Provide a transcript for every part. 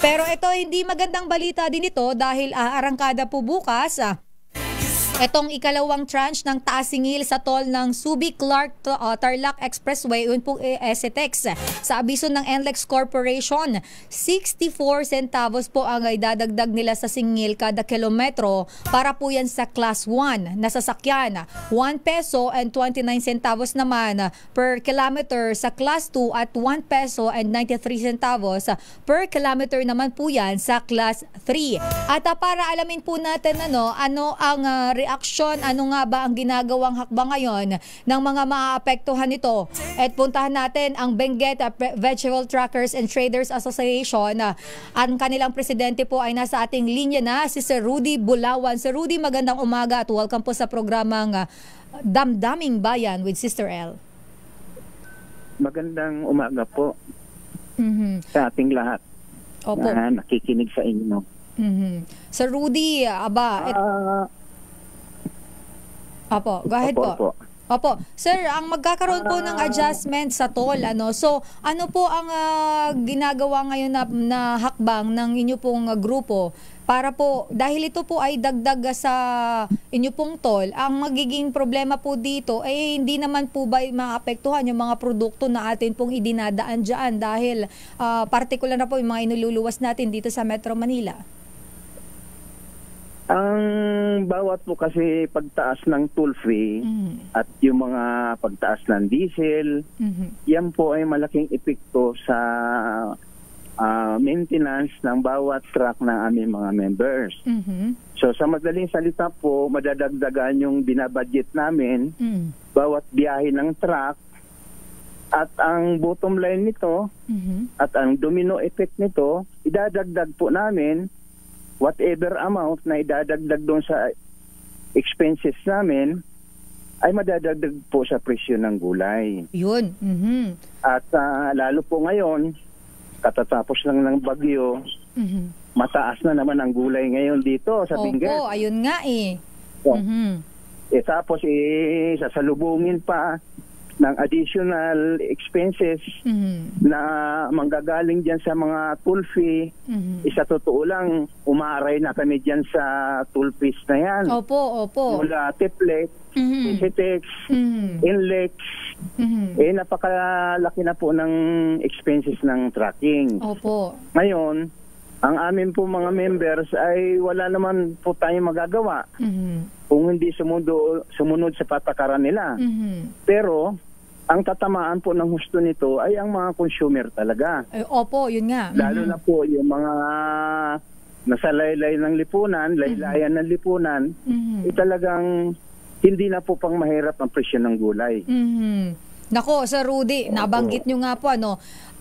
Pero ito, hindi magandang balita din ito dahil arangkada po bukas itong ikalawang tranche ng taas-singil sa toll ng Subic-Clark-Tarlac Expressway, yun po SCTEX. Sa abiso ng NLEX Corporation, 64 centavos po ang idadagdag nila sa singil kada kilometro para po yan sa Class 1 na sasakyan. 1 peso and 29 centavos naman per kilometer sa Class 2 at 1 peso and 93 centavos per kilometer naman po yan sa Class 3. At para alamin po natin ano ang reaksyon, ano nga ba ang ginagawang hakbang ngayon ng mga maaapektuhan nito. At puntahan natin ang Benguet Vegetable Truckers and Traders Association. Ang kanilang presidente po ay nasa ating linya na, si Sir Rudy Bulawan. Sir Rudy, magandang umaga at welcome po sa programang Damdaming Bayan with Sister L. Magandang umaga po sa ating lahat. Opo. Na nakikinig sa inyo. Sir Rudy, Opo, go ahead po. Opo. Sir, ang magkakaroon po ng adjustment sa toll, so ano po ang ginagawa ngayon na hakbang ng inyo pong grupo para po, dahil ito po ay dagdag sa inyo pong toll, ang magiging problema po dito ay hindi naman po ba maapektuhan yung mga produkto na atin pong idinadaan dyan dahil particular na po yung mga inululuwas natin dito sa Metro Manila? Ang bawat po kasi pagtaas ng toll fee at yung mga pagtaas ng diesel, yan po ay malaking epekto sa maintenance ng bawat truck ng aming mga members. So sa madaling salita po, madadagdagan yung binabudget namin, bawat biyahe ng truck, at ang bottom line nito, at ang domino effect nito, idadagdag po namin whatever amount na idadagdag doon sa expenses namin ay madadagdag po sa presyo ng gulay. Yun. At lalo po ngayon, katatapos lang ng bagyo, mataas na naman ang gulay ngayon dito sa Benguet. Opo, ayun nga eh. So, tapos sasalubungin pa ng additional expenses na manggagaling dyan sa mga toll fee. Isa totoo lang, umaaray na kami dyan sa toll fees na yan. Opo. Mula Tiplex, SCTEX, NLEX, napakalaki na po ng expenses ng trucking. Opo. Ngayon, ang amin po mga members ay wala naman po tayong magagawa kung hindi sumunod sa patakaran nila. Pero ang tatamaan po ng husto nito ay ang mga consumer talaga. Opo, yun nga. Lalo na po yung mga nasa laylay ng lipunan, laylayan ng lipunan, talagang hindi na po pang mahirap ang presyo ng gulay. Nako, Sir Rudy, nabanggit nyo nga po,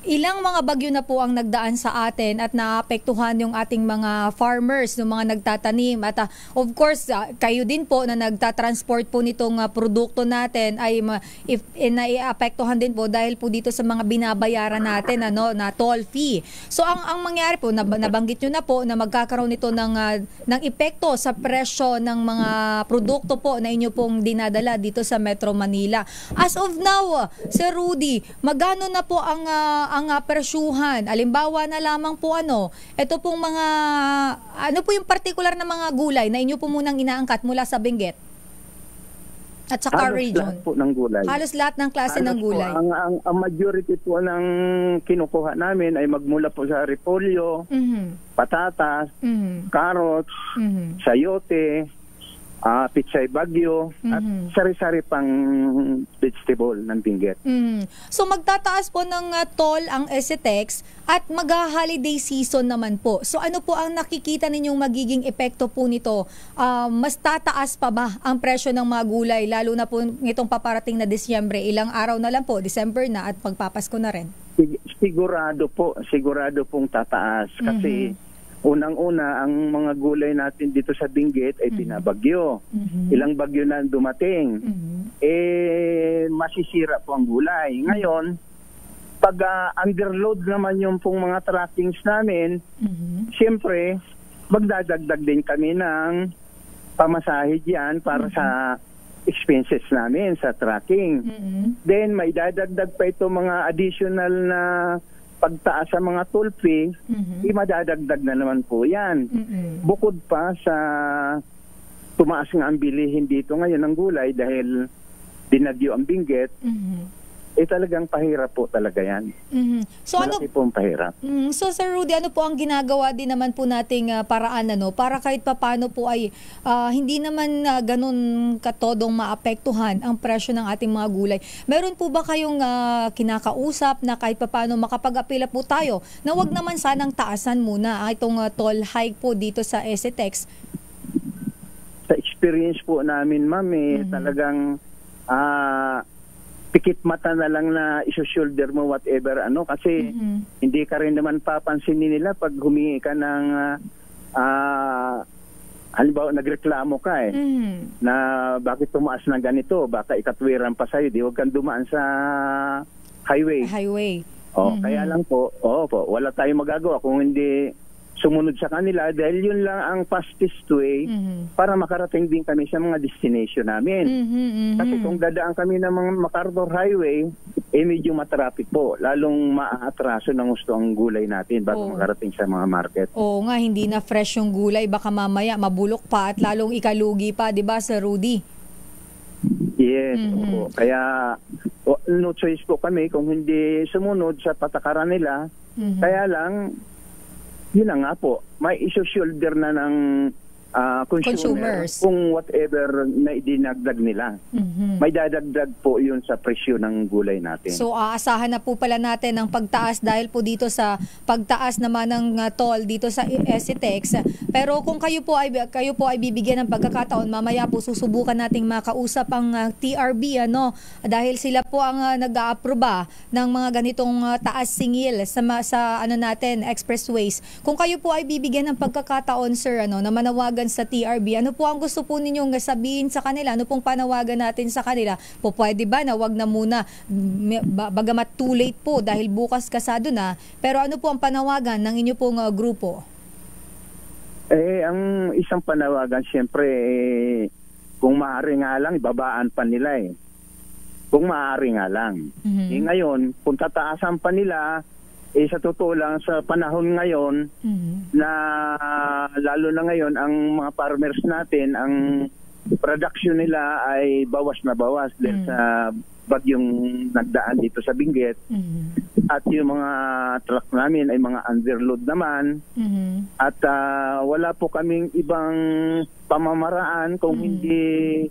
ilang mga bagyo na po ang nagdaan sa atin at naapektuhan yung ating mga farmers, yung mga nagtatanim. At of course, kayo din po na nagtatransport po nitong produkto natin ay naiapektuhan din po dahil po dito sa mga binabayaran natin na toll fee. So ang mangyari po, nabanggit nyo na po na magkakaroon nito ng epekto sa presyo ng mga produkto po na inyo pong dinadala dito sa Metro Manila. As of now, Sir Rudy, magkano na po ang presyuhan? Alimbawa na lamang po ito pong mga, po yung particular na mga gulay na inyo po munang inaangkat mula sa Benguet at sa Car Region? Halos lahat po ng gulay. Halos lahat ng klase ng gulay. Ang majority po ng kinukuha namin ay magmula po sa repolyo, patatas, carrots, sayote, pitsay bagyo, at sari-sari pang vegetable ng Benguet. So magtataas po ng toll ang SCTEX at mag-holiday season naman po. So ano po ang nakikita ninyong magiging epekto po nito? Mas tataas pa ba ang presyo ng mga gulay lalo na po nitong paparating na Disyembre? Ilang araw na lang po, December na at pagpapasko na rin. Sigurado pong tataas kasi unang-una, ang mga gulay natin dito sa Benguet ay binabagyo. Ilang bagyo na dumating. Masisira po ang gulay. Ngayon, pag underload naman yung pong mga trackings namin, siyempre, magdadagdag din kami ng pamasahe diyan para sa expenses namin sa tracking. Then, may dadagdag pa ito mga additional na pagtaas sa mga toll fee, madadagdag na naman po yan. Bukod pa sa tumaas nga ang bilihin dito ngayon ng gulay dahil binagyo ang Benguet, talagang pahirap po talaga yan. So malaki pong pahirap. So Sir Rudy, ano po ang ginagawa din naman po nating paraan para kahit papano po ay hindi naman ganun katodong maapektuhan ang presyo ng ating mga gulay? Meron po ba kayong kinakausap na kahit papano makapag-apela po tayo na wag naman sanang taasan muna itong toll hike po dito sa SCTEX? Sa experience po namin, ma'am, talagang pikit mata na lang na iso-shoulder mo whatever kasi hindi ka rin naman papansinin nila pag humingi ka ng halimbawa nagreklamo ka na bakit tumaas ng ganito, baka ikatwiran pa sa'yo, di huwag kang dumaan sa highway. Kaya lang po, wala tayong magagawa kung hindi sumunod sa kanila dahil yun lang ang fastest way para makarating din kami sa mga destination namin. Kasi kung dadaan kami ng mga MacArthur Highway, medyo matraffic po. Lalong maaatraso ng gusto ang gulay natin bago makarating sa mga market. Oo nga, hindi na fresh yung gulay. Baka mamaya mabulok pa at lalong ikalugi pa, di ba, Sir Rudy? Yes. Kaya no choice po kami kung hindi sumunod sa patakaran nila. Kaya lang, yun na nga po, may iso-shoulder na ng consumers kung whatever na idinagdag nila. May dadagdag po yun sa presyo ng gulay natin. So aasahan na po pala natin ang pagtaas dahil po dito sa pagtaas naman ng toll dito sa SCTEX. Pero kung kayo po ay bibigyan ng pagkakataon, mamaya po susubukan nating makausap ang TRB dahil sila po ang nag-aaproba ng mga ganitong taas singil sa natin expressways. Kung kayo po ay bibigyan ng pagkakataon, sir, na manawagan sa TRB, ano po ang gusto po ninyong sabihin sa kanila? Ano pong panawagan natin sa kanila? Po pwede ba na wag na muna, bagamat too late po dahil bukas kasado na, pero ano po ang panawagan ng inyo pong grupo? Ang isang panawagan siyempre, kung maaari nga lang, ibabaan pa nila Kung maaari nga lang. Ngayon, kung tataasan pa nila, sa totoo lang, sa panahon ngayon, na lalo na ngayon, ang mga farmers natin, ang production nila ay bawas na bawas dahil sa bagyong nagdaan dito sa Benguet. At yung mga truck namin ay mga underload naman. At wala po kaming ibang pamamaraan kung hindi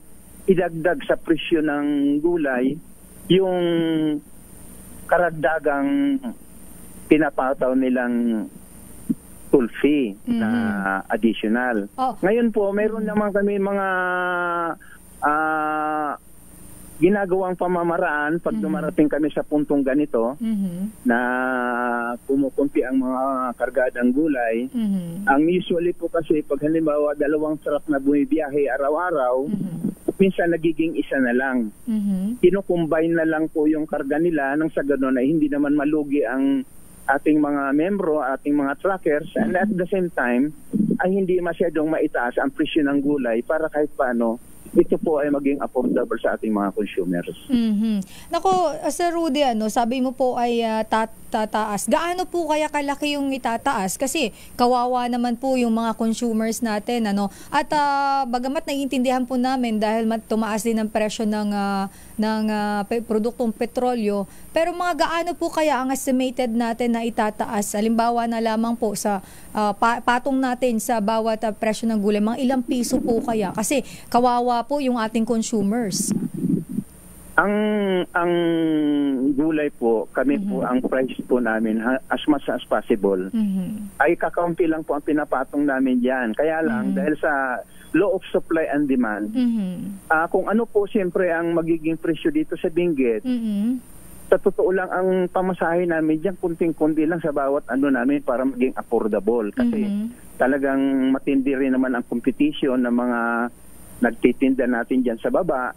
idagdag sa presyo ng gulay yung karagdagang pinapataw nilang toll fee na additional. Ngayon po, mayroon naman kami mga ginagawang pamamaraan pag dumarating kami sa puntong ganito na kumukunti ang mga kargadang gulay. Ang usually po kasi pag halimbawa 2 truck na bumibiyahe araw-araw, minsan nagiging isa na lang. Kinukumbine na lang po yung karga nila nang sa gano'n ay hindi naman malugi ang ating mga membro, ating mga truckers, and at the same time ay hindi masyadong maitaas ang presyo ng gulay para kahit paano ito po ay maging affordable sa ating mga consumers. Nako, Sir Rudy, sabi mo po ay tataas. Gaano po kaya kalaki yung itataas? Kasi kawawa naman po yung mga consumers natin. At bagamat naiintindihan po namin dahil tumaas din ang presyo ng produktong petrolyo, pero mga gaano po kaya ang estimated natin na itataas? Halimbawa na lamang po sa patong natin sa bawat presyo ng gulay, mga ilang piso po kaya? Kasi kawawa po yung ating consumers. Ang gulay po, kami po, ang price po namin as much as possible ay kakaunti lang po ang pinapatong namin diyan. Kaya lang dahil sa law of supply and demand, kung ano po siyempre ang magiging presyo dito sa Benguet, sa totoo lang ang pamasahe namin diyan kunting-kunti lang sa bawat namin para maging affordable. Kasi talagang matindi rin naman ang competition ng mga nagtitinda natin diyan sa baba.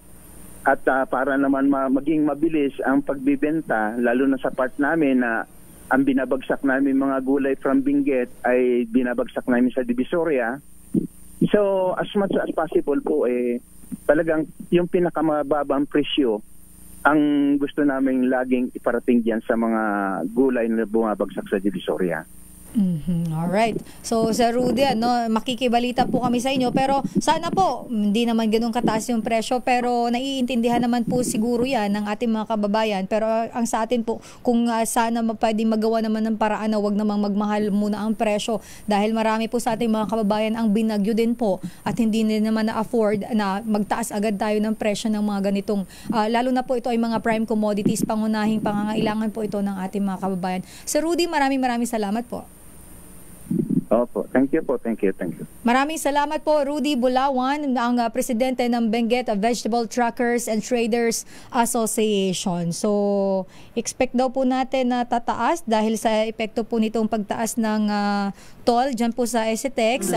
At para naman maging mabilis ang pagbibenta, lalo na sa part namin na ang binabagsak namin mga gulay from Benguet ay binabagsak namin sa Divisoria. So as much as possible po talagang yung pinakamababang presyo ang gusto naming laging iparating diyan sa mga gulay na bumabagsak sa Divisoria. Alright. So, Sir Rudy, makikibalita po kami sa inyo. Pero sana po, hindi naman ganun kataas yung presyo. Pero naiintindihan naman po siguro yan ng ating mga kababayan. Pero ang sa atin po, kung sana pwede magawa naman ng paraan na wag namang magmahal muna ang presyo. Dahil marami po sa ating mga kababayan ang binagyo din po. At hindi din naman na-afford na magtaas agad tayo ng presyo ng mga ganitong. Lalo na po ito ay mga prime commodities. Pangunahing pangangailangan po ito ng ating mga kababayan. Sir Rudy, maraming salamat po. Opo, thank you po, thank you. Maraming salamat po, Rudy Bulawan, ang presidente ng Benguet Vegetable Truckers and Traders Association. So, expect daw po natin na tataas dahil sa epekto po nitong pagtaas ng toll dyan po sa SCTEX.